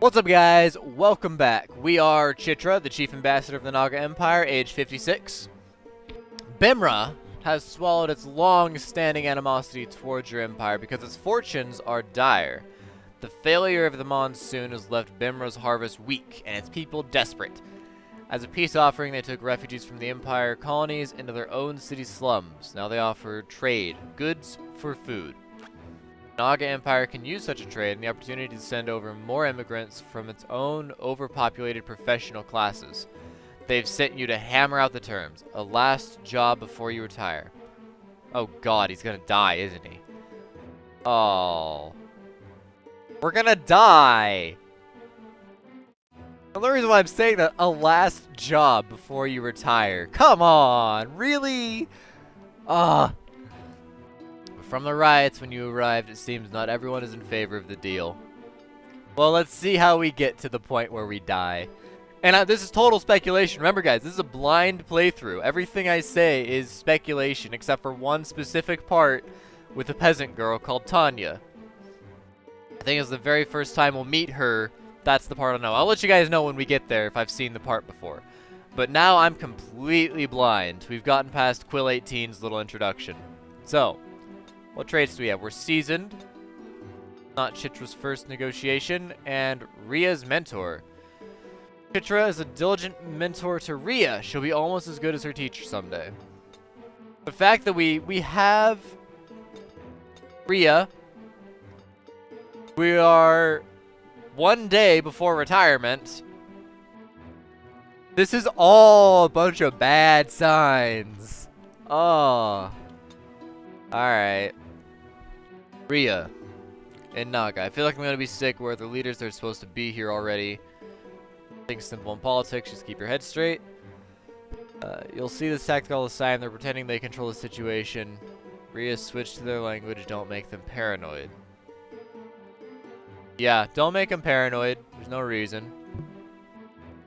What's up, guys? Welcome back. We are Chitra, the Chief Ambassador of the Naga Empire, age 56. Bimra has swallowed its long-standing animosity towards your empire because its fortunes are dire. The failure of the monsoon has left Bimra's harvest weak and its people desperate. As a peace offering, they took refugees from the empire colonies into their own city slums. Now they offer trade, goods for food. Naga Empire can use such a trade and the opportunity to send over more immigrants from its own overpopulated professional classes. They've sent you to hammer out the terms. A last job before you retire. Oh god, he's gonna die, isn't he? Oh. We're gonna die! The only reason why I'm saying that, a last job before you retire. Come on, really? Ah. From the riots when you arrived, it seems not everyone is in favor of the deal. Well, let's see how we get to the point where we die. And this is total speculation. Remember, guys, this is a blind playthrough. Everything I say is speculation, except for one specific part with a peasant girl called Tanya. I think it's the very first time we'll meet her. That's the part I know. I'll let you guys know when we get there if I've seen the part before. But now I'm completely blind. We've gotten past Quill 18's little introduction. So, what traits do we have? We're seasoned, not Chitra's first negotiation, and Ria's mentor. Chitra is a diligent mentor to Ria. She'll be almost as good as her teacher someday. The fact that we have Ria, we are one day before retirement. This is all a bunch of bad signs. Oh. Alright. Ria and Naga. I feel like I'm gonna be sick where the leaders that are supposed to be here already. Things simple in politics, just keep your head straight. You'll see this tactic all the time. They're pretending they control the situation. Ria, switch to their language. Don't make them paranoid. Yeah, don't make them paranoid. There's no reason.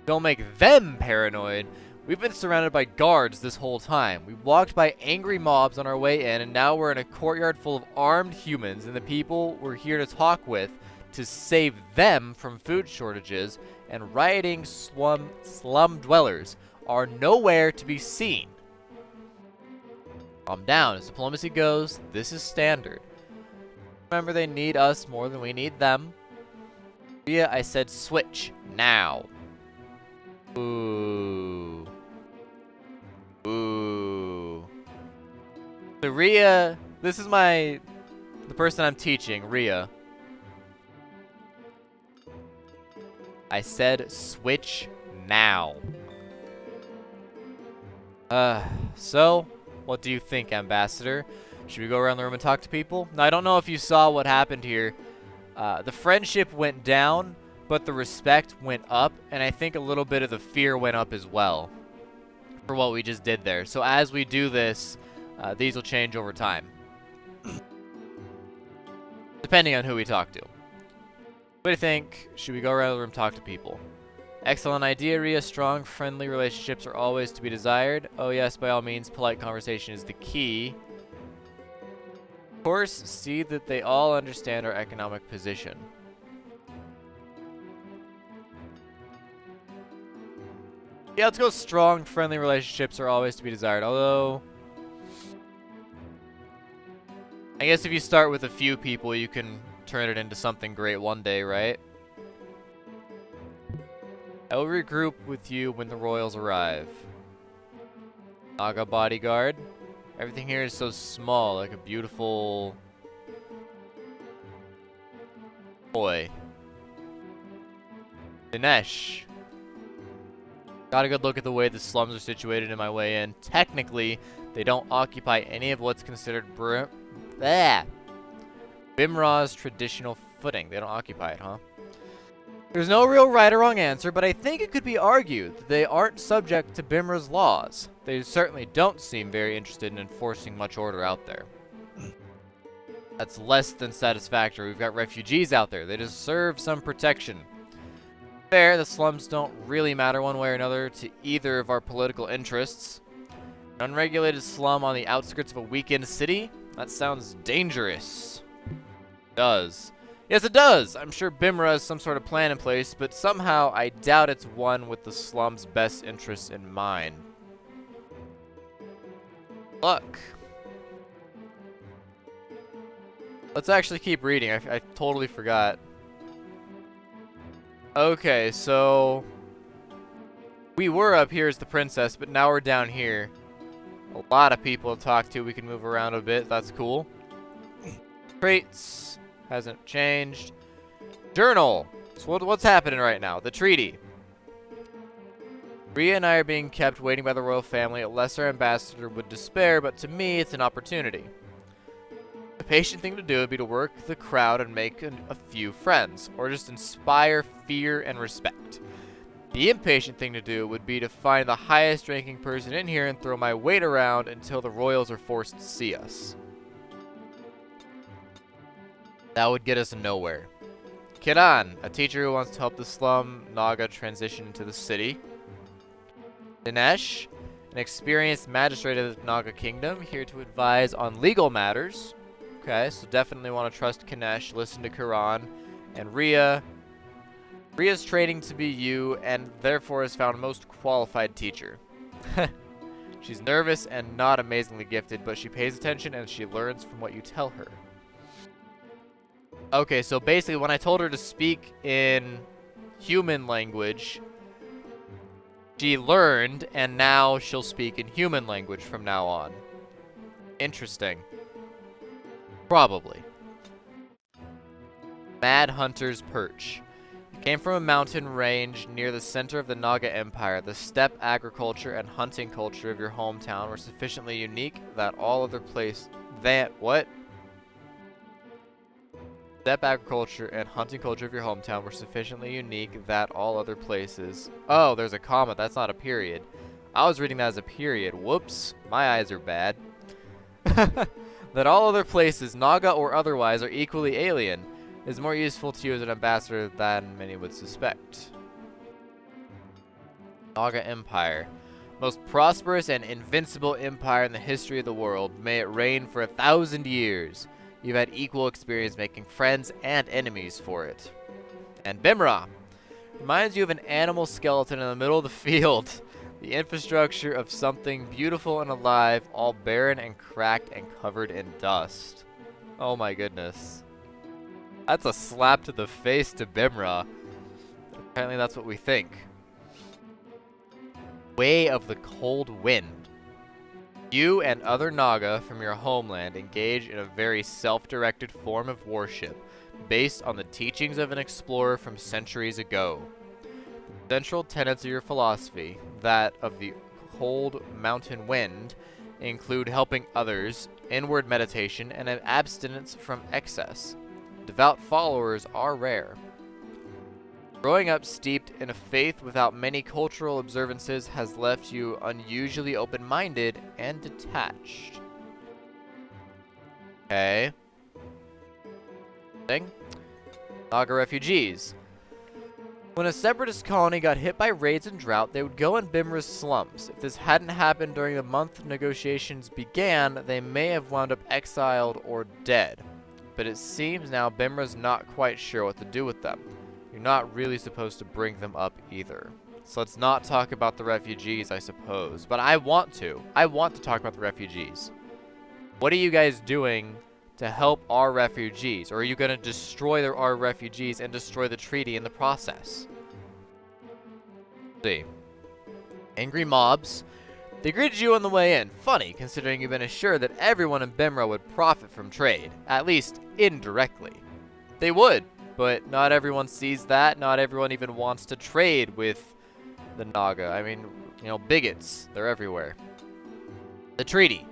Don't make them paranoid. We've been surrounded by guards this whole time. We walked by angry mobs on our way in, and now we're in a courtyard full of armed humans, and the people we're here to talk with to save them from food shortages and rioting slum dwellers are nowhere to be seen. Calm down. As diplomacy goes, this is standard. Remember, they need us more than we need them. Ria, I said switch now. Ooh. Ooh. So Ria, this is the person I'm teaching, Ria. I said switch now. So, what do you think, Ambassador? Should we go around the room and talk to people? Now, I don't know if you saw what happened here. The friendship went down, but the respect went up, and I think a little bit of the fear went up as well for what we just did there. So as we do this, these will change over time. Depending on who we talk to. What do you think? Should we go around the room and talk to people? Excellent idea, Ria. Strong, friendly relationships are always to be desired. Oh yes, by all means, polite conversation is the key. Of course, see that they all understand our economic position. Yeah, let's go strong, friendly relationships are always to be desired. Although, I guess if you start with a few people, you can turn it into something great one day, right? I will regroup with you when the royals arrive. Naga bodyguard. Everything here is so small, like a beautiful toy. Dinesh. Got a good look at the way the slums are situated in my way in. Technically, they don't occupy any of what's considered Bimra's traditional footing. They don't occupy it, huh? There's no real right or wrong answer, but I think it could be argued that they aren't subject to Bimra's laws. They certainly don't seem very interested in enforcing much order out there. That's less than satisfactory. We've got refugees out there. They deserve some protection. Fair, the slums don't really matter one way or another to either of our political interests. An unregulated slum on the outskirts of a weekend city? That sounds dangerous. It does. Yes, it does. I'm sure Bimra has some sort of plan in place, but somehow I doubt it's one with the slum's best interests in mind. Luck. Let's actually keep reading. I totally forgot. Okay, so we were up here as the princess, but now we're down here. A lot of people to talk to. We can move around a bit. That's cool. Traits. Hasn't changed. Journal. So what's happening right now? The treaty. Rhea and I are being kept waiting by the royal family. A lesser ambassador would despair, but to me, it's an opportunity. The patient thing to do would be to work the crowd and make a few friends, or just inspire fear and respect. The impatient thing to do would be to find the highest ranking person in here and throw my weight around until the royals are forced to see us. That would get us nowhere. Kiran, a teacher who wants to help the slum Naga transition into the city. Dinesh, an experienced magistrate of the Naga kingdom, here to advise on legal matters. Okay, so definitely want to trust Kinesh, listen to Kiran. And Rhea. Rhea's training to be you, and therefore has found most qualified teacher. She's nervous and not amazingly gifted, but she pays attention and she learns from what you tell her. Okay, so basically when I told her to speak in human language, she learned, and now she'll speak in human language from now on. Interesting. Probably. Mad Hunter's Perch. You came from a mountain range near the center of the Naga Empire. The steppe agriculture and hunting culture of your hometown were sufficiently unique that all other place that what? Steppe agriculture and hunting culture of your hometown were sufficiently unique that all other places... Oh, there's a comma. That's not a period. I was reading that as a period. Whoops. My eyes are bad. That all other places, Naga or otherwise, are equally alien is more useful to you as an ambassador than many would suspect. Naga Empire. Most prosperous and invincible empire in the history of the world. May it reign for 1,000 years. You've had equal experience making friends and enemies for it. And Bimra. Reminds you of an animal skeleton in the middle of the field. The infrastructure of something beautiful and alive, all barren and cracked and covered in dust. Oh my goodness. That's a slap to the face to Bimra. Apparently that's what we think. Way of the Cold Wind. You and other Naga from your homeland engage in a very self-directed form of worship based on the teachings of an explorer from centuries ago. The central tenets of your philosophy, that of the cold mountain wind, include helping others, inward meditation, and an abstinence from excess. Devout followers are rare. Growing up steeped in a faith without many cultural observances has left you unusually open-minded and detached. Okay. Naga refugees. When a separatist colony got hit by raids and drought, they would go in Bimra's slums. If this hadn't happened during the month negotiations began, they may have wound up exiled or dead. But it seems now Bimra's not quite sure what to do with them. You're not really supposed to bring them up either. So let's not talk about the refugees, I suppose. But I want to. I want to talk about the refugees. What are you guys doing to help our refugees? Or are you going to destroy our refugees and destroy the treaty in the process? Let's see. Angry mobs. They greeted you on the way in. Funny, considering you've been assured that everyone in Bimra would profit from trade. At least, indirectly. They would. But not everyone sees that. Not everyone even wants to trade with the Naga. I mean, you know, bigots. They're everywhere. The treaty.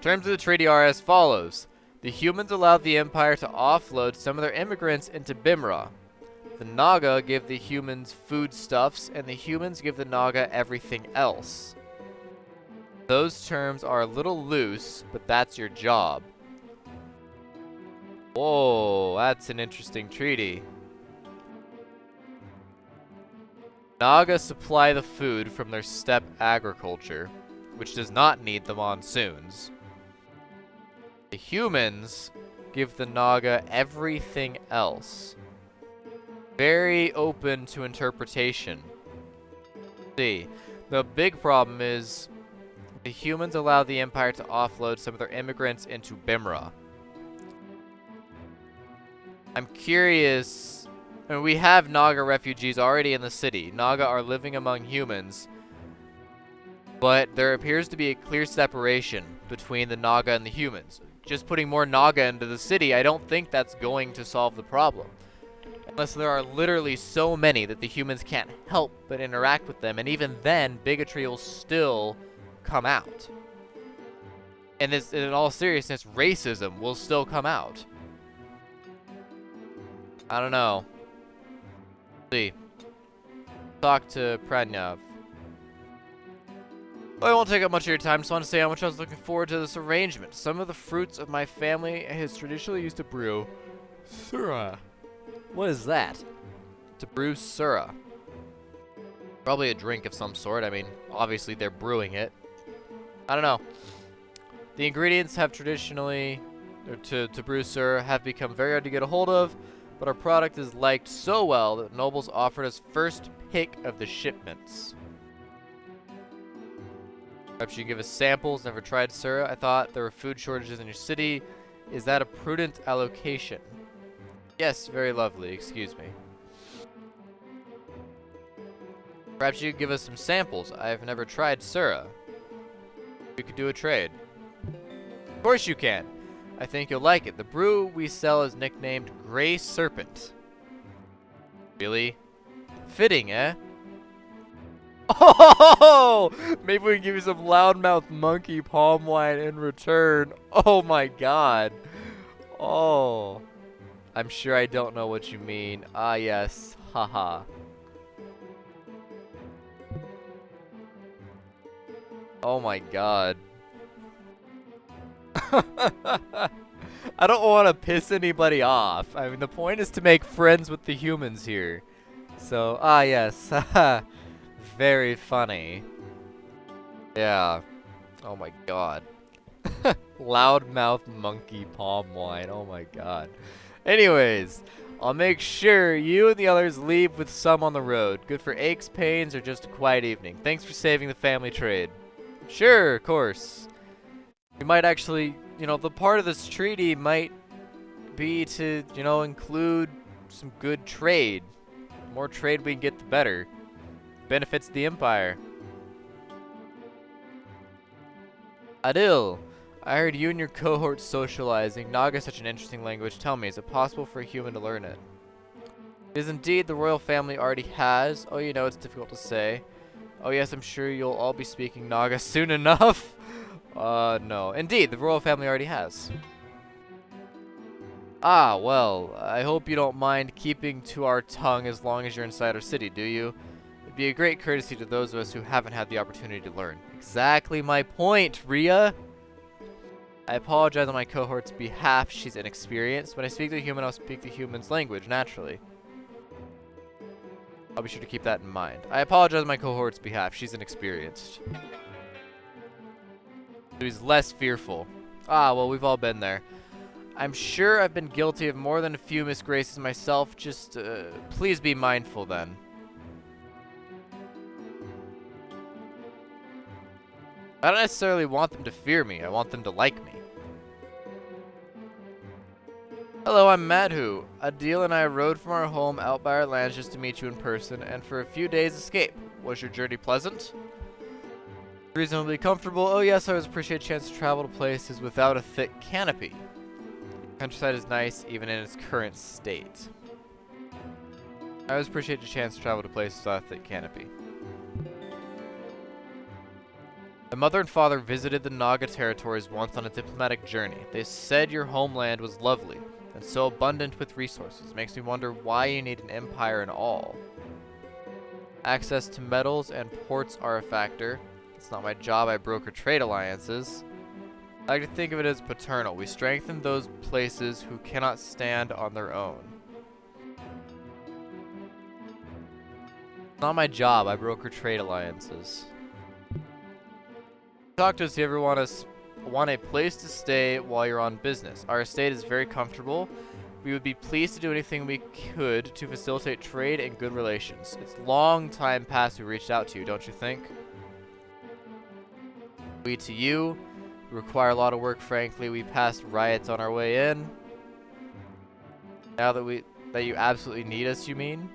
Terms of the treaty are as follows. The humans allowed the Empire to offload some of their immigrants into Bimra. The Naga give the humans foodstuffs, and the humans give the Naga everything else. Those terms are a little loose, but that's your job. Whoa, that's an interesting treaty. Naga supply the food from their steppe agriculture, which does not need the monsoons. The humans give the Naga everything else. Very open to interpretation. See, the big problem is the humans allow the Empire to offload some of their immigrants into Bimra. I'm curious. I mean, we have Naga refugees already in the city. Naga are living among humans. But there appears to be a clear separation between the Naga and the humans. Just putting more Naga into the city, I don't think that's going to solve the problem. Unless there are literally so many that the humans can't help but interact with them, and even then, bigotry will still come out. And this, in all seriousness, racism will still come out. I don't know. Let's see. Talk to Pranyav. Well, I won't take up much of your time. Just want to say how much I was looking forward to this arrangement. Some of the fruits of my family has traditionally used to brew Sura. What is that? To brew Sura. Probably a drink of some sort. I mean, obviously they're brewing it. I don't know. The ingredients have traditionally, to brew Sura, have become very hard to get a hold of, but our product is liked so well that nobles offered us first pick of the shipments. Perhaps you can give us samples. Never tried Sura. I thought there were food shortages in your city. Is that a prudent allocation? Yes, very lovely. Excuse me. Perhaps you could give us some samples. I've never tried Sura. We could do a trade. Of course you can. I think you'll like it. The brew we sell is nicknamed Grey Serpent. Really? Fitting, eh? Oh! Maybe we can give you some loudmouth monkey palm wine in return. Oh my god. Oh. I'm sure I don't know what you mean. Ah, yes. Haha. Oh my god. I don't want to piss anybody off. I mean, the point is to make friends with the humans here. So, ah, yes. Haha. Very funny. Yeah. Oh my god. Loudmouth monkey palm wine. Oh my god. Anyways, I'll make sure you and the others leave with some on the road. Good for aches, pains, or just a quiet evening. Thanks for saving the family trade. Sure, of course. We might actually, you know, the part of this treaty might be to, you know, include some good trade. The more trade we can get, the better. Benefits the Empire. Adil, I heard you and your cohort socializing. Naga is such an interesting language. Tell me, is it possible for a human to learn it? It is indeed. The royal family already has. Oh, you know, it's difficult to say. Oh, yes, I'm sure you'll all be speaking Naga soon enough. No. Indeed, the royal family already has. Ah, well, I hope you don't mind keeping to our tongue as long as you're inside our city, do you? It'd be a great courtesy to those of us who haven't had the opportunity to learn. Exactly my point, Rhea. I apologize on my cohort's behalf. She's inexperienced. When I speak to a human, I'll speak the human's language, naturally. I'll be sure to keep that in mind. I apologize on my cohort's behalf. She's inexperienced. He's less fearful. Ah, well, we've all been there. I'm sure I've been guilty of more than a few misgraces myself. Just, please be mindful then. I don't necessarily want them to fear me. I want them to like me. Hello, I'm Madhu. Adil and I rode from our home out by our lands just to meet you in person, and for a few days escape. Was your journey pleasant? Reasonably comfortable. Oh yes, I always appreciate a chance to travel to places without a thick canopy. Countryside is nice, even in its current state. I always appreciate the chance to travel to places without a thick canopy. My mother and father visited the Naga territories once on a diplomatic journey. They said your homeland was lovely and so abundant with resources. Makes me wonder why you need an empire at all. Access to metals and ports are a factor. It's not my job. I broker trade alliances. I like to think of it as paternal. We strengthen those places who cannot stand on their own. It's not my job. I broker trade alliances. Talk to us if you ever want us want a place to stay while you're on business. Our estate is very comfortable. We would be pleased to do anything we could to facilitate trade and good relations. It's long time past we reached out to you, don't you think? We to you. We require a lot of work, frankly. We passed riots on our way in. Now that you absolutely need us, you mean?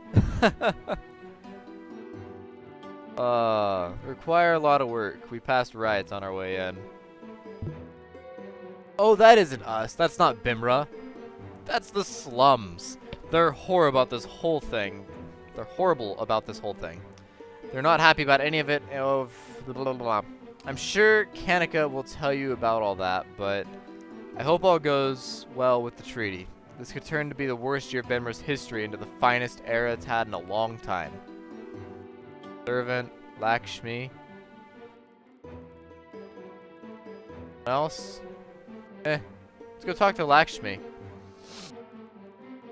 Require a lot of work. We passed riots on our way in. Oh, that isn't us. That's not Bimra. That's the slums. They're horrible about this whole thing. They're horrible about this whole thing. They're not happy about any of it. Blah, blah, blah. I'm sure Kanika will tell you about all that, but I hope all goes well with the treaty. This could turn to be the worst year of Bimra's history into the finest era it's had in a long time. Servant, Lakshmi. What else? Let's go talk to Lakshmi.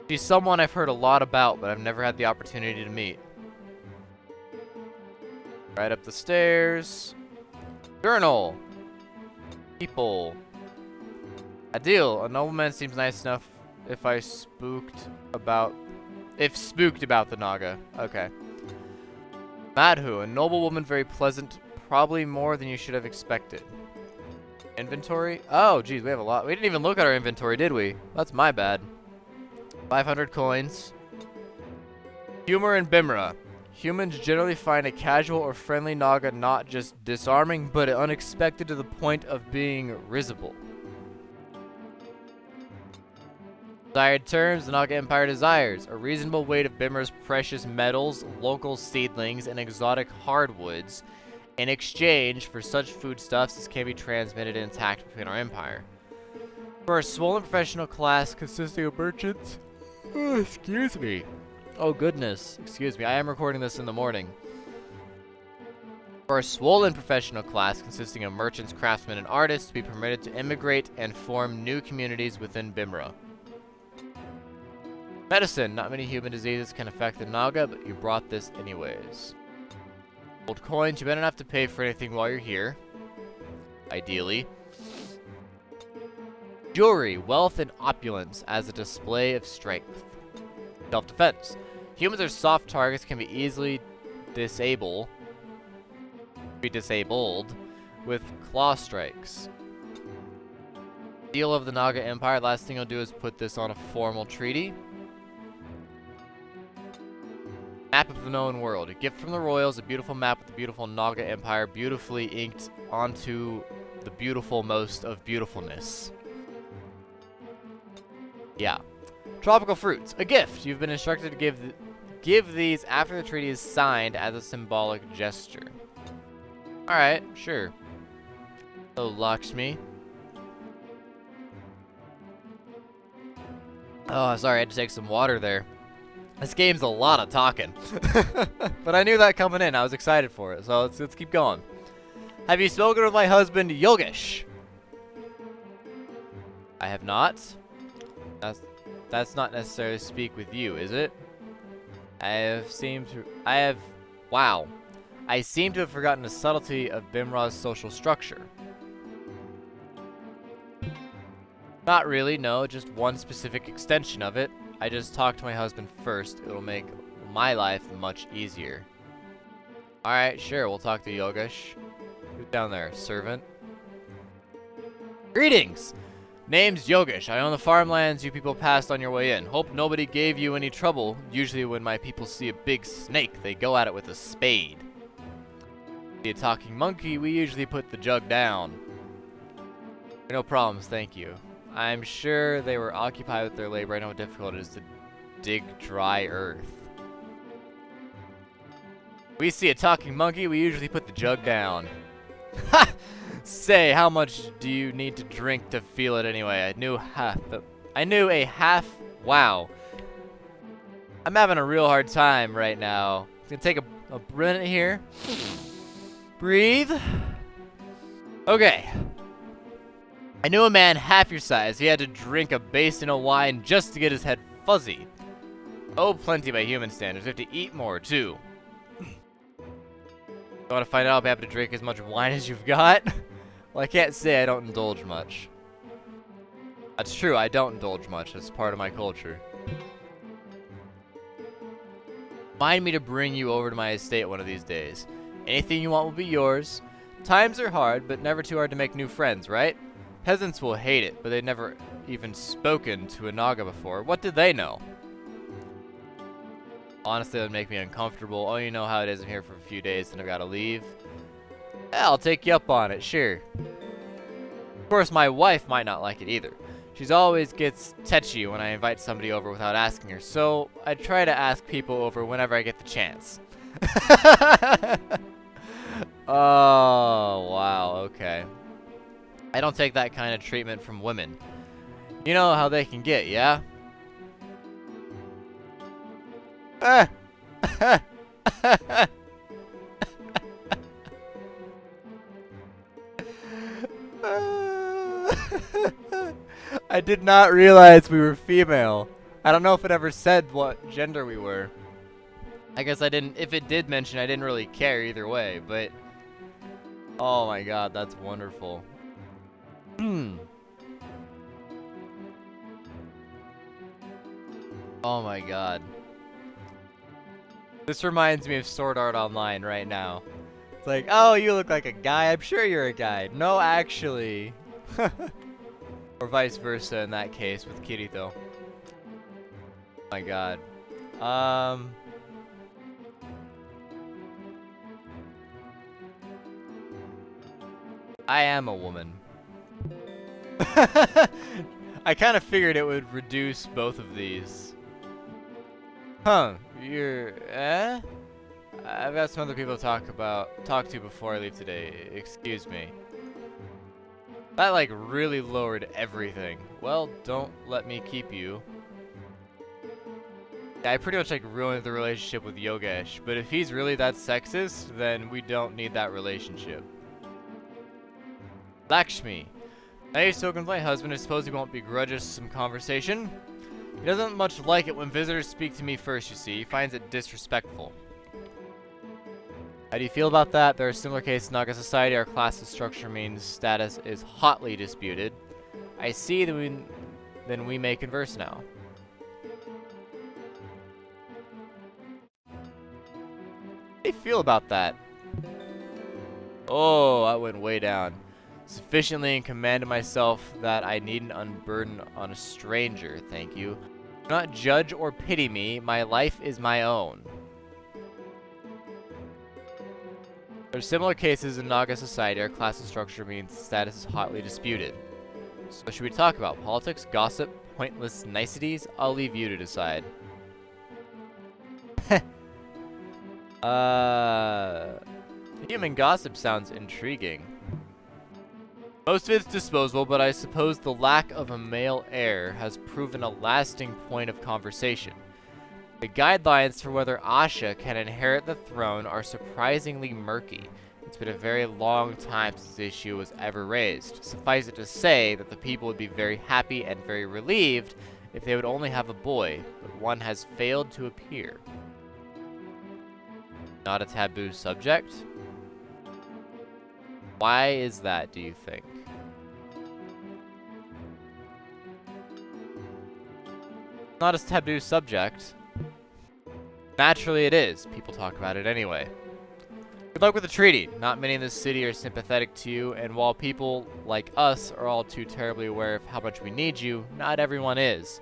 She's someone I've heard a lot about, but I've never had the opportunity to meet. Right up the stairs. Journal. People. Adil, a nobleman seems nice enough if spooked about the Naga. Okay. Madhu, a noble woman, very pleasant, probably more than you should have expected. Inventory? Oh, geez, we have a lot. We didn't even look at our inventory, did we? That's my bad. 500 coins. Humor in Bimra. Humans generally find a casual or friendly Naga not just disarming, but unexpected to the point of being risible. Desired terms, the Naga Empire desires a reasonable weight of Bimra's precious metals, local seedlings, and exotic hardwoods in exchange for such foodstuffs as can be transmitted intact between our empire. For a swollen professional class consisting of merchants... Oh, excuse me. Oh, goodness. Excuse me. I am recording this in the morning. For a swollen professional class consisting of merchants, craftsmen, and artists to be permitted to immigrate and form new communities within Bimra. Medicine. Not many human diseases can affect the Naga, but you brought this anyways. Gold coins. You better not have to pay for anything while you're here. Ideally. Jewelry. Wealth and opulence as a display of strength. Self-defense. Humans are soft targets, can be easily disabled with claw strikes. Deal of the Naga Empire. Last thing I'll do is put this on a formal treaty. Map of the known world. A gift from the royals. A beautiful map with the beautiful Naga Empire beautifully inked onto the beautiful most of beautifulness. Yeah. Tropical fruits. A gift. You've been instructed to give these after the treaty is signed as a symbolic gesture. Alright, sure. So, Lakshmi. Oh, sorry, I had to take some water there. This game's a lot of talking. But I knew that coming in. I was excited for it. So, let's keep going. Have you spoken with my husband, Yogesh? I have not. That's not necessarily speak with you, is it? I seem to have forgotten the subtlety of Bimra's social structure. Not really, no, just one specific extension of it. I just talked to my husband first. It'll make my life much easier. Alright, sure, we'll talk to Yogesh. Who's down there? Servant. Greetings! Name's Yogesh. I own the farmlands you people passed on your way in. Hope nobody gave you any trouble. Usually when my people see a big snake, they go at it with a spade. See a talking monkey, we usually put the jug down. No problems, thank you. I'm sure they were occupied with their labor. I know how difficult it is to dig dry earth. We see a talking monkey, we usually put the jug down. Ha! Say, how much do you need to drink to feel it anyway? I knew a half. Wow. I'm having a real hard time right now. Gonna take a minute here. Breathe. Okay. I knew a man half your size. He had to drink a basin of wine just to get his head fuzzy. Oh, plenty by human standards. We have to eat more, too. You want to find out if I have to drink as much wine as you've got? Well, I can't say I don't indulge much. That's true, I don't indulge much. That's part of my culture. Remind me to bring you over to my estate one of these days. Anything you want will be yours. Times are hard, but never too hard to make new friends, right? Peasants will hate it, but they've never even spoken to a Naga before. What did they know? Honestly, that would make me uncomfortable. Oh, you know how it is. I'm here for a few days and I've got to leave. Yeah, I'll take you up on it, sure. Of course, my wife might not like it either. She's always gets tetchy when I invite somebody over without asking her, so I try to ask people over whenever I get the chance. Oh, wow, okay. I don't take that kind of treatment from women. You know how they can get, yeah? I did not realize we were female. I don't know if it ever said what gender we were. I guess I didn't, if it did mention, I didn't really care either way, but... Oh my god, that's wonderful. Oh my god. This reminds me of Sword Art Online right now. It's like, oh, you look like a guy. I'm sure you're a guy. No, actually. Or vice versa in that case with Kirito. Oh my god. I am a woman. I kind of figured it would reduce both of these. Huh, you're, I've got some other people to talk to before I leave today. Excuse me. That, like, really lowered everything. Well, don't let me keep you. Yeah, I pretty much, like, ruined the relationship with Yogesh, but if he's really that sexist, then we don't need that relationship. Lakshmi. Now you've spoken with my husband. I suppose he won't begrudge us some conversation. He doesn't much like it when visitors speak to me first, you see. He finds it disrespectful. How do you feel about that? There are similar cases in Naga society. Our class structure means status is hotly disputed. I see that then we may converse now. How do you feel about that? Oh, I went way down. Sufficiently in command of myself that I needn't unburden on a stranger, thank you. Do not judge or pity me. My life is my own. There are similar cases in Naga society. Our class structure means status is hotly disputed. So what should we talk about? Politics, gossip, pointless niceties? I'll leave you to decide. Human gossip sounds intriguing. Most of it's disposable, but I suppose the lack of a male heir has proven a lasting point of conversation. The guidelines for whether Asha can inherit the throne are surprisingly murky. It's been a very long time since the issue was ever raised. Suffice it to say that the people would be very happy and very relieved if they would only have a boy, but one has failed to appear. Not a taboo subject? Why is that, do you think? Not a taboo subject. Naturally it is. People talk about it anyway. Good luck with the treaty. Not many in this city are sympathetic to you, and while people like us are all too terribly aware of how much we need you, not everyone is.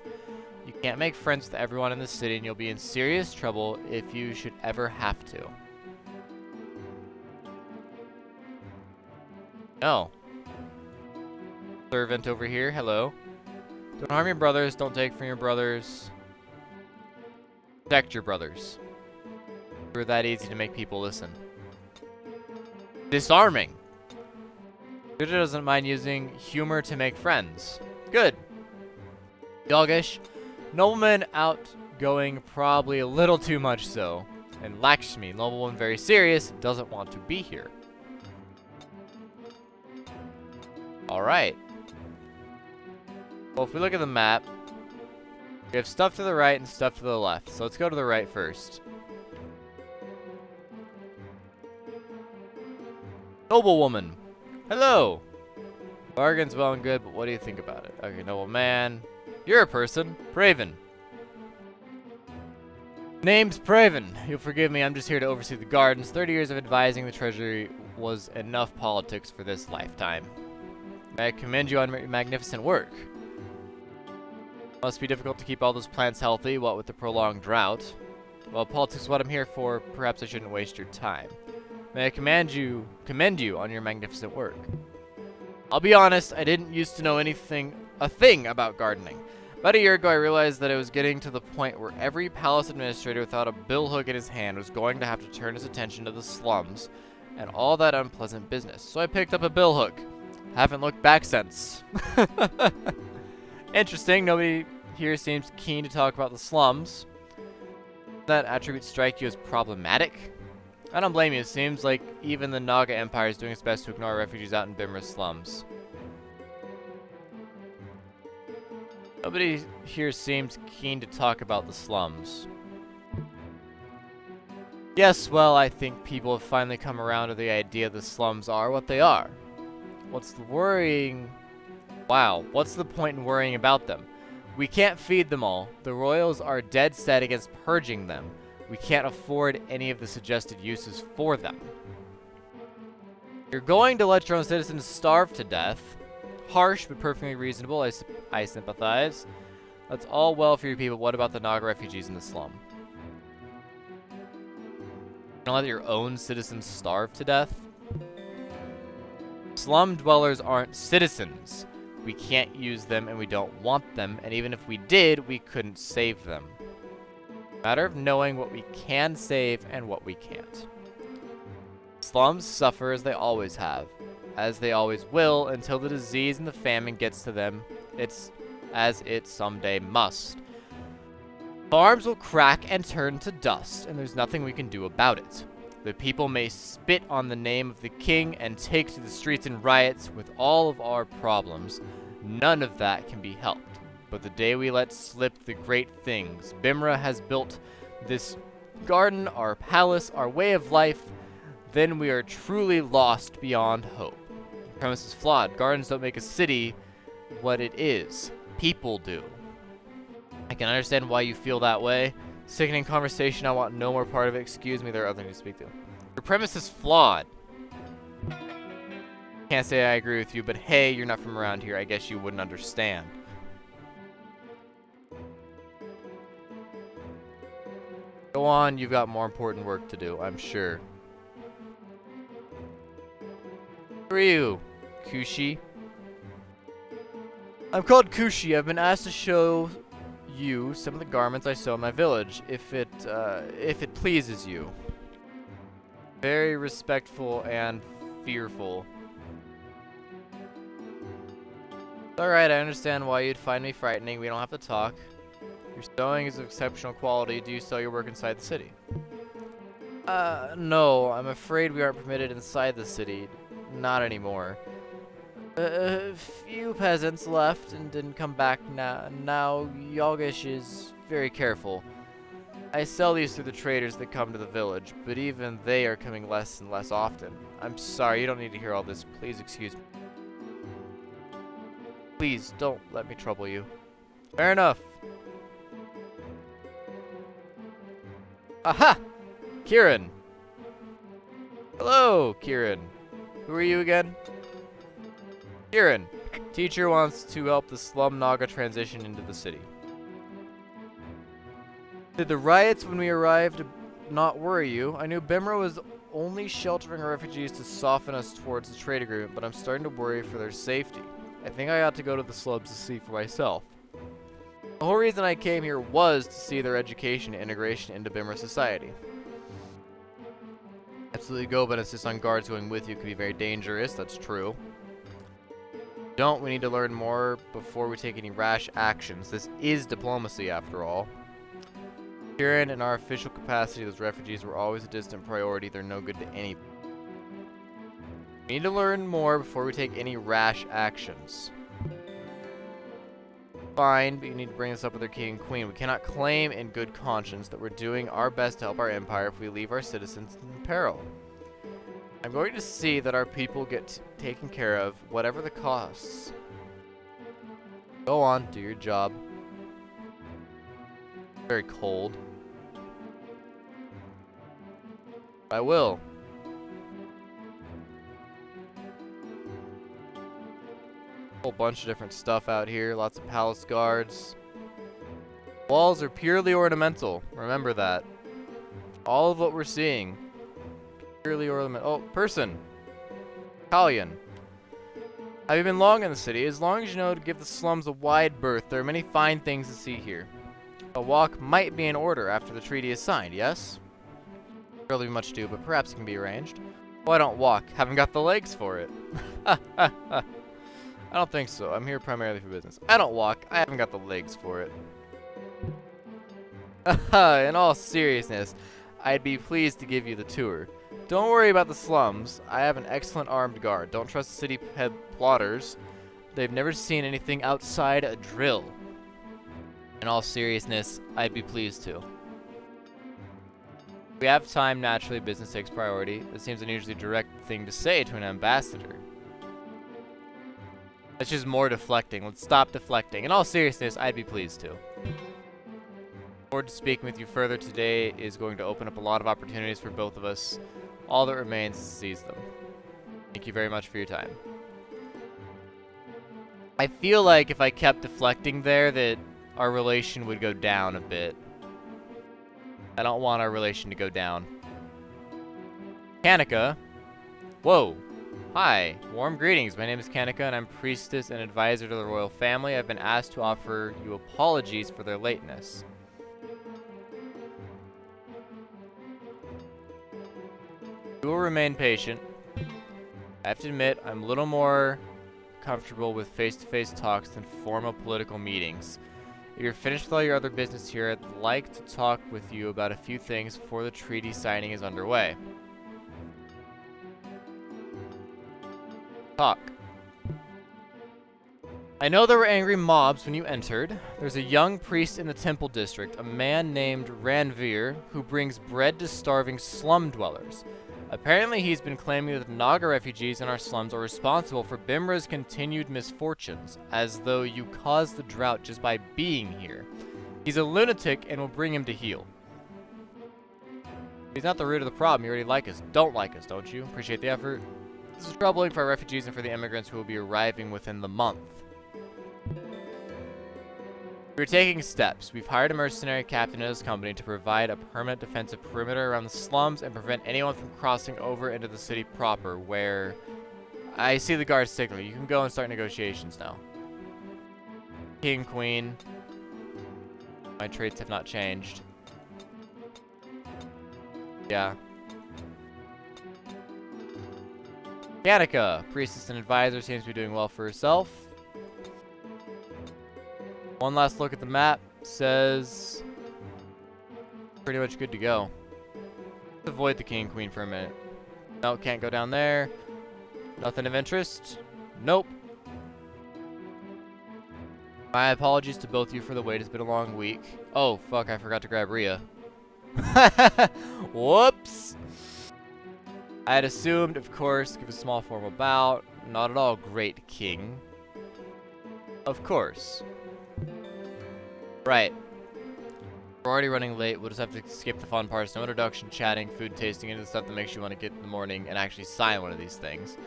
You can't make friends with everyone in the city, and you'll be in serious trouble if you should ever have to. No. Servant over here, hello. Don't harm your brothers, don't take from your brothers. Protect your brothers. We're that easy to make people listen. Disarming. Judah doesn't mind using humor to make friends. Good. Yogesh. Nobleman outgoing, probably a little too much so. And Lakshmi, nobleman very serious, doesn't want to be here. Alright. Well, if we look at the map, we have stuff to the right and stuff to the left. So let's go to the right first. Noblewoman. Hello. Bargain's well and good, but what do you think about it? Okay, noble man. You're a person. Praven. Name's Praven. You'll forgive me, I'm just here to oversee the gardens. 30 years of advising the treasury was enough politics for this lifetime. May I commend you on your magnificent work. Must be difficult to keep all those plants healthy, what with the prolonged drought. Well, politics is what I'm here for. Perhaps I shouldn't waste your time. May I commend you on your magnificent work. I'll be honest, I didn't used to know a thing about gardening. About a year ago, I realized that it was getting to the point where every palace administrator without a billhook in his hand was going to have to turn his attention to the slums and all that unpleasant business. So I picked up a billhook. Haven't looked back since. Interesting, nobody here seems keen to talk about the slums. That attribute strike you as problematic? I don't blame you. It seems like even the Naga Empire is doing its best to ignore refugees out in Bimra's slums. Nobody here seems keen to talk about the slums. Yes, well, I think people have finally come around to the idea the slums are what they are. What's the point in worrying about them? We can't feed them all. The royals are dead set against purging them. We can't afford any of the suggested uses for them. You're going to let your own citizens starve to death. Harsh, but perfectly reasonable. I sympathize. That's all well for you people. What about the Naga refugees in the slum? You don't let your own citizens starve to death? Slum dwellers aren't citizens. We can't use them and we don't want them, and even if we did, we couldn't save them. Matter of knowing what we can save and what we can't. Slums suffer as they always have, as they always will, until the disease and the famine gets to them. It's as it someday must. Farms will crack and turn to dust, and there's nothing we can do about it. The people may spit on the name of the king and take to the streets in riots with all of our problems. None of that can be helped. But the day we let slip the great things, Bimra has built this garden, our palace, our way of life, then we are truly lost beyond hope. The premise is flawed. Gardens don't make a city what it is. People do. I can understand why you feel that way. Sickening conversation, I want no more part of it. Excuse me, there are other things to speak to. Your premise is flawed. Can't say I agree with you, but hey, you're not from around here. I guess you wouldn't understand. Go on, you've got more important work to do, I'm sure. Who are you, Kushi? I'm called Kushi. I've been asked to show you some of the garments I sew in my village, if it pleases you. Very respectful and fearful. Alright, I understand why you'd find me frightening. We don't have to talk. Your sewing is of exceptional quality. Do you sell your work inside the city? No. I'm afraid we aren't permitted inside the city. Not anymore. A few peasants left and didn't come back now Yalgish is very careful. I sell these through the traders that come to the village, but even they are coming less and less often. I'm sorry, you don't need to hear all this. Please excuse me. Please, don't let me trouble you. Fair enough. Aha! Kieran! Hello, Kieran. Who are you again? Kieran. Teacher wants to help the slum Naga transition into the city. Did the riots when we arrived not worry you? I knew Bimra was only sheltering our refugees to soften us towards the trade agreement, but I'm starting to worry for their safety. I think I ought to go to the slums to see for myself. The whole reason I came here was to see their education and integration into Bimra society. Absolutely go, but insist on guards going with you could be very dangerous. That's true. We need to learn more before we take any rash actions. This is diplomacy, after all. Here in our official capacity, those refugees were always a distant priority. They're no good to any. We need to learn more before we take any rash actions. Fine, but you need to bring this up with their king and queen. We cannot claim in good conscience that we're doing our best to help our empire if we leave our citizens in peril. I'm going to see that our people get taken care of, whatever the costs. Go on, do your job. Very cold. I will. Whole bunch of different stuff out here. Lots of palace guards. Walls are purely ornamental. Remember that. All of what we're seeing. Purely ornamental. Oh, person. Italian. Have you been long in the city? As long as you know to give the slums a wide berth, there are many fine things to see here. A walk might be in order after the treaty is signed, yes? Barely much to do, but perhaps it can be arranged. Oh, I don't walk. Haven't got the legs for it. I don't think so. I'm here primarily for business. I don't walk. I haven't got the legs for it. In all seriousness, I'd be pleased to give you the tour. Don't worry about the slums. I have an excellent armed guard. Don't trust the city head plotters. They've never seen anything outside a drill. In all seriousness, I'd be pleased to. We have time, naturally, business takes priority. This seems an unusually direct thing to say to an ambassador. That's just more deflecting. Let's stop deflecting. In all seriousness, I'd be pleased to. Look forward to speaking with you further. Today is going to open up a lot of opportunities for both of us. All that remains is to seize them. Thank you very much for your time. I feel like if I kept deflecting there that our relation would go down a bit. I don't want our relation to go down. Kanika. Whoa. Hi. Warm greetings. My name is Kanika and I'm priestess and advisor to the royal family. I've been asked to offer you apologies for their lateness. We will remain patient. I have to admit, I'm a little more comfortable with face-to-face talks than formal political meetings. If you're finished with all your other business here, I'd like to talk with you about a few things before the treaty signing is underway. Talk. I know there were angry mobs when you entered. There's a young priest in the temple district, a man named Ranveer, who brings bread to starving slum dwellers. Apparently, he's been claiming that the Naga refugees in our slums are responsible for Bimra's continued misfortunes, as though you caused the drought just by being here. He's a lunatic and will bring him to heel. He's not the root of the problem. You already like us. Don't like us, don't you? Appreciate the effort. This is troubling for our refugees and for the immigrants who will be arriving within the month. We're taking steps. We've hired a mercenary captain and his company to provide a permanent defensive perimeter around the slums and prevent anyone from crossing over into the city proper, where... I see the guards signal. You can go and start negotiations now. King, queen. My traits have not changed. Yeah. Kanika, priestess and advisor, seems to be doing well for herself. One last look at the map. Says pretty much good to go. Let's avoid the king and queen for a minute. No, can't go down there. Nothing of interest. Nope. My apologies to both of you for the wait. It's been a long week. Oh, fuck, I forgot to grab Rhea. Whoops. I had assumed, of course, give a small formal bow. Not at all, great king. Of course. Right. We're already running late. We'll just have to skip the fun parts. No introduction, chatting, food tasting, and the stuff that makes you want to get in the morning and actually sign one of these things.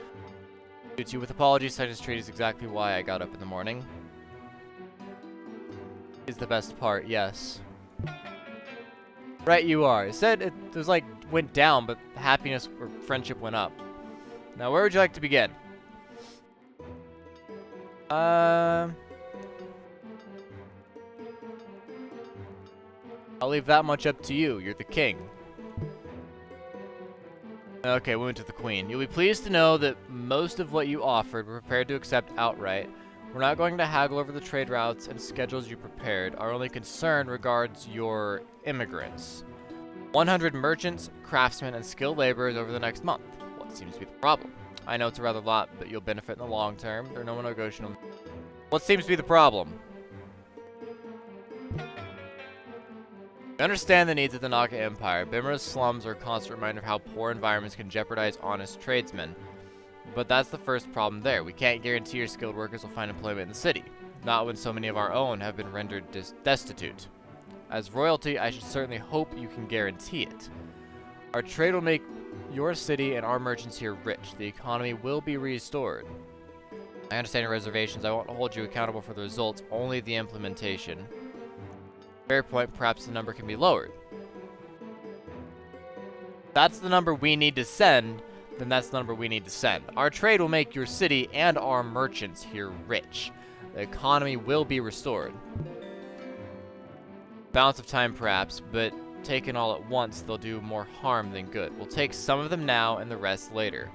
To you with apologies, such as treat is exactly why I got up in the morning. Is the best part, yes. Right, you are. It said it was like went down, but happiness or friendship went up. Now, where would you like to begin? I'll leave that much up to you. You're the king. Okay, we went to the queen. You'll be pleased to know that most of what you offered we're prepared to accept outright. We're not going to haggle over the trade routes and schedules you prepared. Our only concern regards your immigrants. 100 merchants, craftsmen, and skilled laborers over the next month. What seems to be the problem? I know it's a rather lot, but you'll benefit in the long term. There are no negotiable. What seems to be the problem? We understand the needs of the Naga Empire. Bimra's slums are a constant reminder of how poor environments can jeopardize honest tradesmen. But that's the first problem there. We can't guarantee your skilled workers will find employment in the city. Not when so many of our own have been rendered destitute. As royalty, I should certainly hope you can guarantee it. Our trade will make your city and our merchants here rich. The economy will be restored. I understand your reservations. I won't hold you accountable for the results, only the implementation. Fair point, perhaps the number can be lowered. That's the number we need to send, then that's the number we need to send. Our trade will make your city and our merchants here rich. The economy will be restored. Balance of time perhaps, but taken all at once, they'll do more harm than good. We'll take some of them now and the rest later.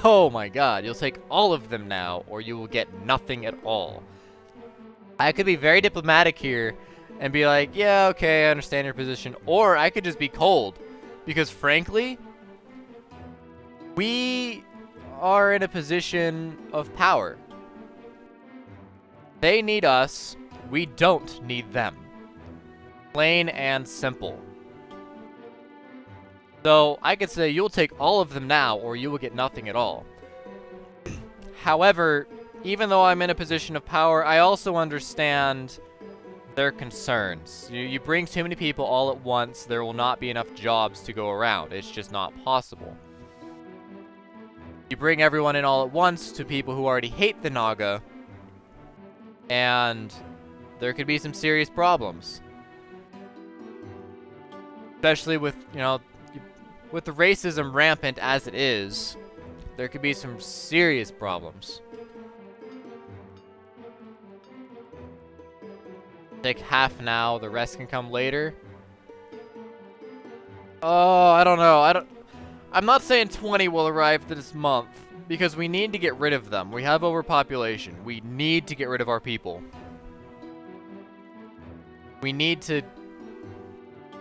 Oh my god, you'll take all of them now, or you will get nothing at all. I could be very diplomatic here and be like, yeah, okay, I understand your position. Or I could just be cold. Because frankly, we are in a position of power. They need us. We don't need them. Plain and simple. So I could say you'll take all of them now or you will get nothing at all. However, even though I'm in a position of power, I also understand their concerns. You bring too many people all at once, there will not be enough jobs to go around. It's just not possible. You bring everyone in all at once to people who already hate the Naga, and there could be some serious problems. Especially with, you know, with the racism rampant as it is, there could be some serious problems. Take half now, the rest can come later. Oh, I don't know. I'm not saying 20 will arrive this month, because we need to get rid of them. We have overpopulation. We need to get rid of our people. We need to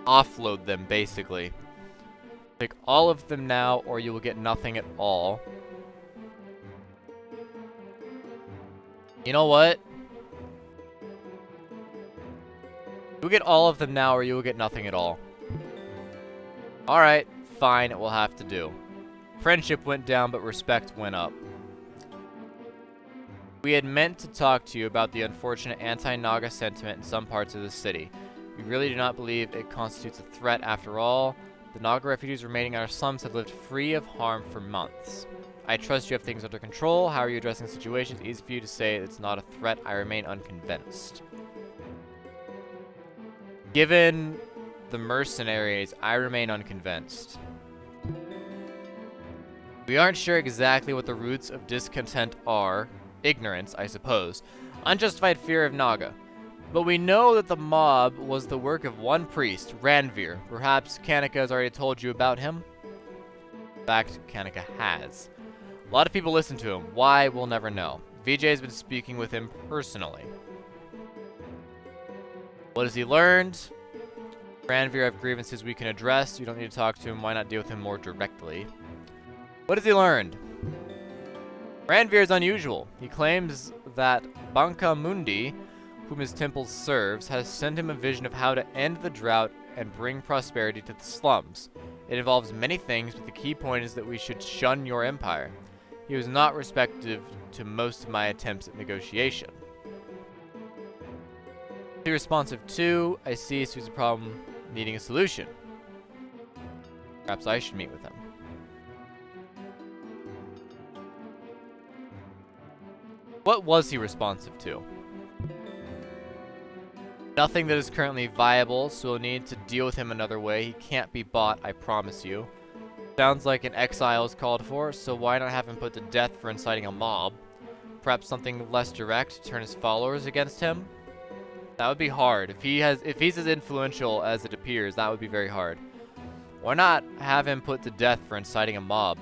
offload them, basically. Take all of them now, or you will get nothing at all. You know what? You'll get all of them now, or you will get nothing at all. Alright, fine, it will have to do. Friendship went down, but respect went up. We had meant to talk to you about the unfortunate anti-Naga sentiment in some parts of the city. We really do not believe it constitutes a threat after all. The Naga refugees remaining in our slums have lived free of harm for months. I trust you have things under control. How are you addressing the situation? It's easy for you to say it's not a threat. I remain unconvinced. Given the mercenaries, I remain unconvinced. We aren't sure exactly what the roots of discontent are. Ignorance, I suppose. Unjustified fear of Naga. But we know that the mob was the work of one priest, Ranveer. Perhaps Kanika has already told you about him? In fact, Kanika has. A lot of people listen to him. Why, we'll never know. VJ has been speaking with him personally. What has he learned? Ranveer have grievances we can address. You don't need to talk to him. Why not deal with him more directly? What has he learned? Ranveer is unusual. He claims that Banka Mundi, whom his temple serves, has sent him a vision of how to end the drought and bring prosperity to the slums. It involves many things, but the key point is that we should shun your empire. He was not receptive to most of my attempts at negotiation. Too responsive too. I see Sue's a problem needing a solution. Perhaps I should meet with him. What was he responsive to? Nothing that is currently viable, so we'll need to deal with him another way. He can't be bought, I promise you. Sounds like an exile is called for, so why not have him put to death for inciting a mob? Perhaps something less direct to turn his followers against him? That would be hard. If he's as influential as it appears, that would be very hard. Why not have him put to death for inciting a mob?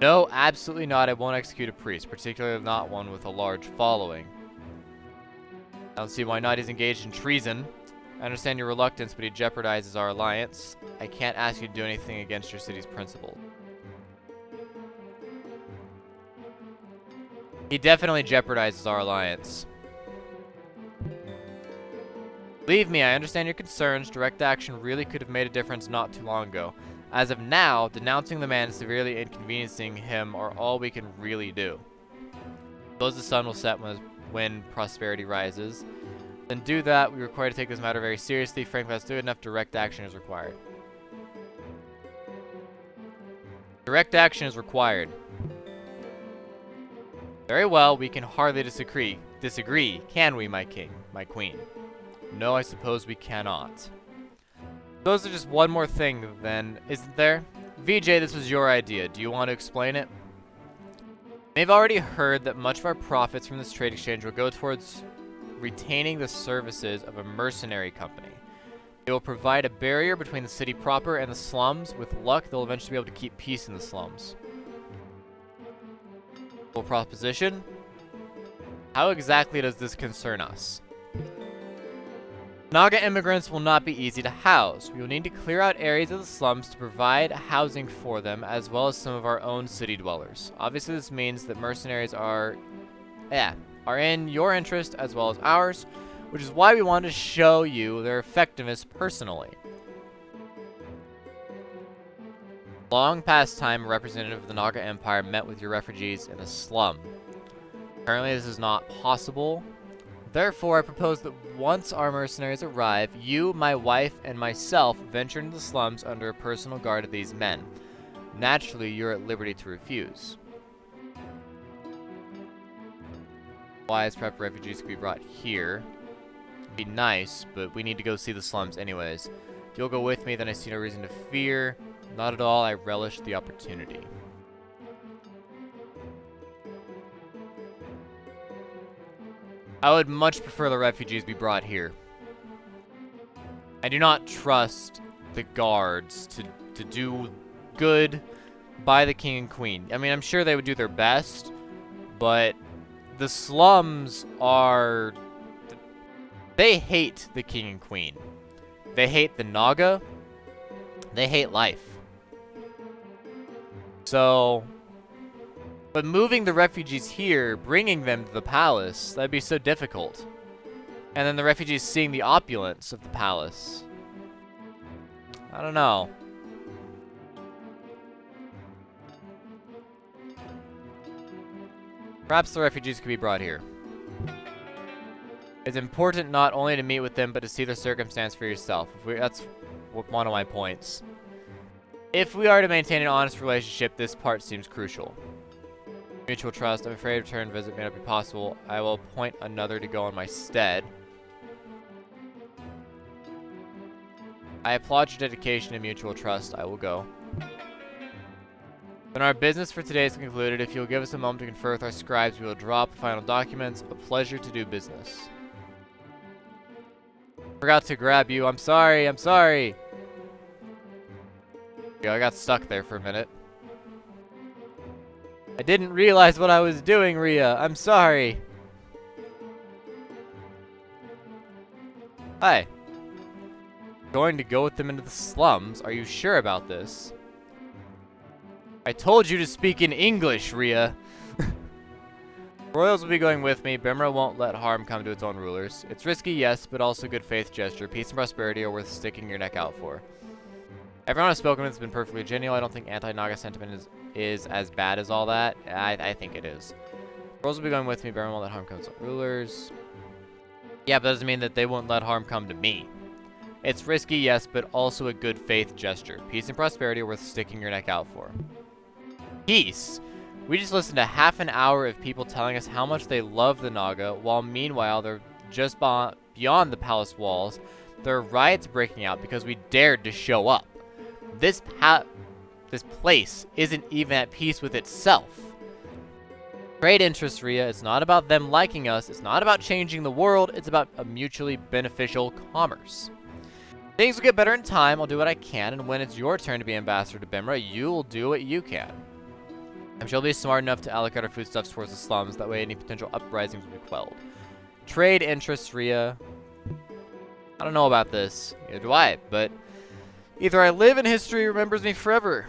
No, absolutely not. I won't execute a priest, particularly not one with a large following. I don't see why not. He's engaged in treason. I understand your reluctance, but he jeopardizes our alliance. I can't ask you to do anything against your city's principles. He definitely jeopardizes our alliance. Believe me, I understand your concerns. Direct action really could have made a difference not too long ago. As of now, denouncing the man and severely inconveniencing him are all we can really do. Suppose the sun will set when prosperity rises. Then do that. We require to take this matter very seriously. Frankly, that's good enough. Direct action is required. Direct action is required. Very well, we can hardly disagree. Disagree, can we, my king, my queen? No, I suppose we cannot. Those are just one more thing, then, isn't there? VJ, this was your idea. Do you want to explain it? They've already heard that much of our profits from this trade exchange will go towards retaining the services of a mercenary company. It will provide a barrier between the city proper and the slums. With luck, they'll eventually be able to keep peace in the slums. Full proposition. How exactly does this concern us? Naga immigrants will not be easy to house. We will need to clear out areas of the slums to provide housing for them, as well as some of our own city dwellers. Obviously, this means that mercenaries are in your interest as well as ours, which is why we want to show you their effectiveness personally. Long past time, a representative of the Naga Empire met with your refugees in a slum. Currently, this is not possible. Therefore, I propose that once our mercenaries arrive, you, my wife, and myself venture into the slums under a personal guard of these men. Naturally, you're at liberty to refuse. Wise prep refugees could be brought here. It'd be nice, but we need to go see the slums anyways. If you'll go with me, then I see no reason to fear. Not at all, I relish the opportunity. I would much prefer the refugees be brought here. I do not trust the guards to do good by the king and queen. I mean, I'm sure they would do their best, but the slums are... They hate the king and queen. They hate the Naga. They hate life. So... But moving the refugees here, bringing them to the palace, that'd be so difficult. And then the refugees seeing the opulence of the palace. I don't know. Perhaps the refugees could be brought here. It's important not only to meet with them, but to see their circumstance for yourself. That's one of my points. If we are to maintain an honest relationship, this part seems crucial. Mutual trust. I'm afraid a return visit may not be possible. I will appoint another to go in my stead. I applaud your dedication and mutual trust. I will go. Then our business for today is concluded. If you'll give us a moment to confer with our scribes, we will draw up the final documents. A pleasure to do business. Forgot to grab you. I'm sorry. I'm sorry. Yeah, I got stuck there for a minute. I didn't realize what I was doing, Rhea. I'm sorry. Hi. Going to go with them into the slums. Are you sure about this? I told you to speak in English, Rhea. Royals will be going with me. Bimra won't let harm come to its own rulers. It's risky, yes, but also good faith gesture. Peace and prosperity are worth sticking your neck out for. Everyone I've spoken with has been perfectly genial. I don't think anti-Naga sentiment is as bad as all that. I think it is. Royals will be going with me. Bimra won't let harm come to its own rulers. Yeah, but that doesn't mean that they won't let harm come to me. It's risky, yes, but also a good faith gesture. Peace and prosperity are worth sticking your neck out for. Peace? We just listened to half an hour of people telling us how much they love the Naga, while meanwhile they're just beyond the palace walls. There are riots breaking out because we dared to show up. This place isn't even at peace with itself. Trade interests, Rhea. It's not about them liking us. It's not about changing the world. It's about a mutually beneficial commerce. Things will get better in time. I'll do what I can, and when it's your turn to be ambassador to Bimra, you'll do what you can. I'm sure you'll be smart enough to allocate our foodstuffs towards the slums. That way any potential uprisings will be quelled. Trade interests, Rhea. I don't know about this. Neither do I, but either I live and history remembers me forever.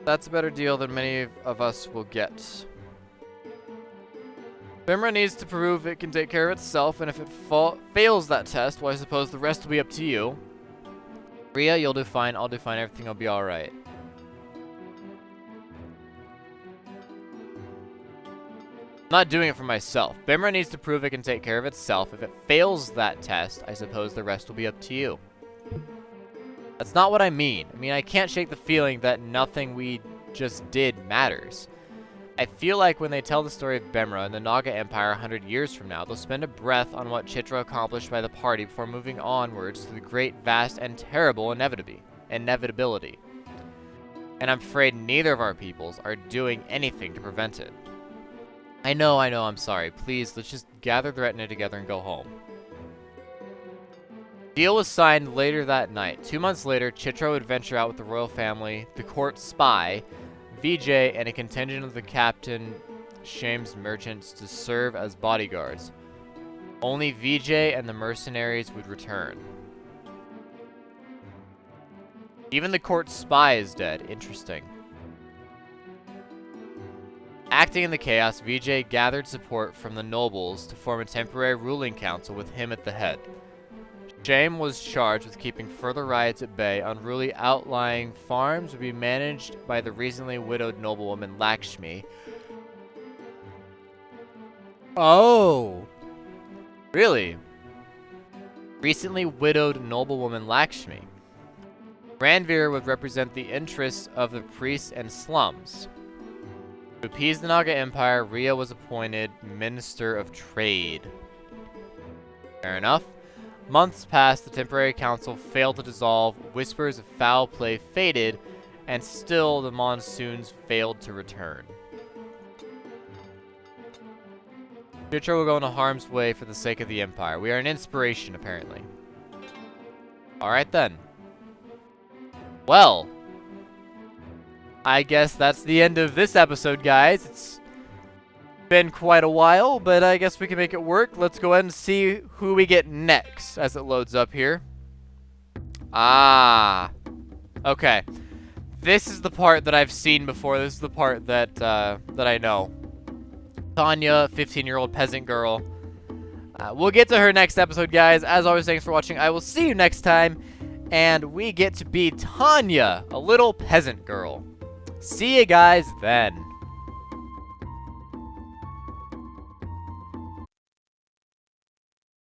That's a better deal than many of us will get. Bimra needs to prove it can take care of itself, and if it fails that test, well, I suppose the rest will be up to you. Rhea, you'll do fine. I'll do fine. Everything will be alright. I'm not doing it for myself. Bimra needs to prove it can take care of itself. If it fails that test, I suppose the rest will be up to you. That's not what I mean. I mean, I can't shake the feeling that nothing we just did matters. I feel like when they tell the story of Bimra and the Naga Empire 100 years from now, they'll spend a breath on what Chitra accomplished by the party before moving onwards to the great, vast, and terrible inevitability. And I'm afraid neither of our peoples are doing anything to prevent it. I know, I'm sorry. Please, let's just gather the retinue together and go home. Deal was signed later that night. 2 months later, Chitra would venture out with the royal family, the court spy, Vijay, and a contingent of the captain Shame's merchants to serve as bodyguards. Only Vijay and the mercenaries would return. Even the court spy is dead. Interesting. Acting in the chaos, Vijay gathered support from the nobles to form a temporary ruling council with him at the head. Shame was charged with keeping further riots at bay. Unruly outlying farms would be managed by the recently widowed noblewoman Lakshmi. Oh! Really? Recently widowed noblewoman Lakshmi. Ranveer would represent the interests of the priests and slums. To appease the Naga Empire, Rhea was appointed Minister of Trade. Fair enough. Months passed, the temporary council failed to dissolve, whispers of foul play faded, and still the monsoons failed to return. Chitra will go into harm's way for the sake of the Empire. We are an inspiration, apparently. Alright then. Well, I guess that's the end of this episode, guys. It's been quite a while, but I guess we can make it work. Let's go ahead and see who we get next as it loads up here. Ah. Okay. This is the part that I've seen before. This is the part that that I know. Tanya, 15-year-old peasant girl. We'll get to her next episode, guys. As always, thanks for watching. I will see you next time. And we get to be Tanya, a little peasant girl. See you guys then.